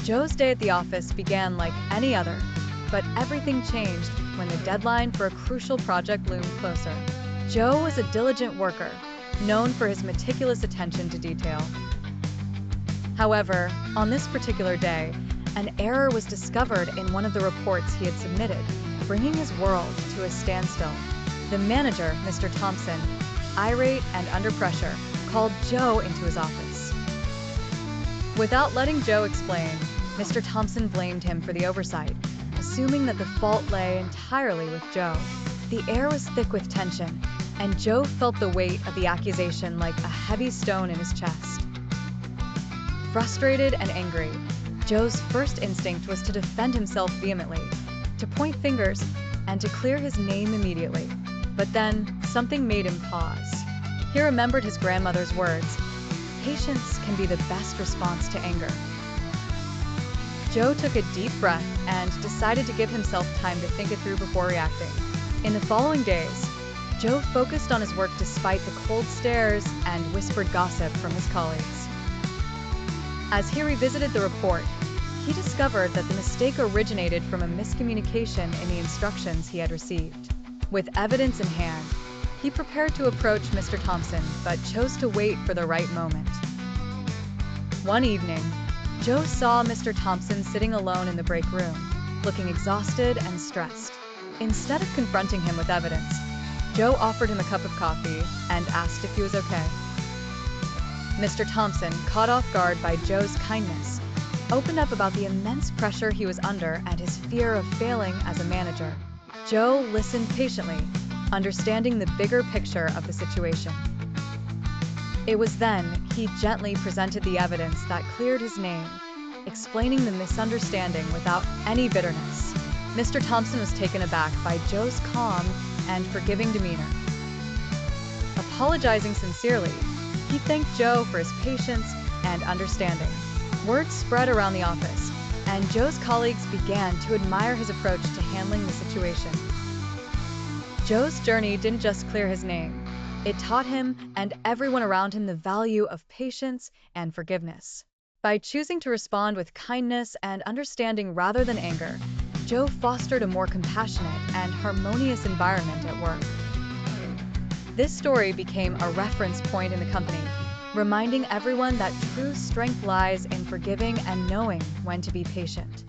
Joe's day at the office began like any other, but everything changed when the deadline for a crucial project loomed closer. Joe was a diligent worker, known for his meticulous attention to detail. However, on this particular day, an error was discovered in one of the reports he had submitted, bringing his world to a standstill. The manager, Mr. Thompson, irate and under pressure, called Joe into his office. Without letting Joe explain, Mr. Thompson blamed him for the oversight, assuming that the fault lay entirely with Joe. The air was thick with tension, and Joe felt the weight of the accusation like a heavy stone in his chest. Frustrated and angry, Joe's first instinct was to defend himself vehemently, to point fingers, and to clear his name immediately. But then, something made him pause. He remembered his grandmother's words, "Patience can be the best response to anger." Joe took a deep breath and decided to give himself time to think it through before reacting. In the following days, Joe focused on his work despite the cold stares and whispered gossip from his colleagues. As he revisited the report, he discovered that the mistake originated from a miscommunication in the instructions he had received. With evidence in hand, he prepared to approach Mr. Thompson, but chose to wait for the right moment. One evening, Joe saw Mr. Thompson sitting alone in the break room, looking exhausted and stressed. Instead of confronting him with evidence, Joe offered him a cup of coffee and asked if he was okay. Mr. Thompson, caught off guard by Joe's kindness, opened up about the immense pressure he was under and his fear of failing as a manager. Joe listened patiently, understanding the bigger picture of the situation. It was then he gently presented the evidence that cleared his name, explaining the misunderstanding without any bitterness. Mr. Thompson was taken aback by Joe's calm and forgiving demeanor. Apologizing sincerely, he thanked Joe for his patience and understanding. Word spread around the office, and Joe's colleagues began to admire his approach to handling the situation. Joe's journey didn't just clear his name, it taught him and everyone around him the value of patience and forgiveness. By choosing to respond with kindness and understanding rather than anger, Joe fostered a more compassionate and harmonious environment at work. This story became a reference point in the company, reminding everyone that true strength lies in forgiving and knowing when to be patient.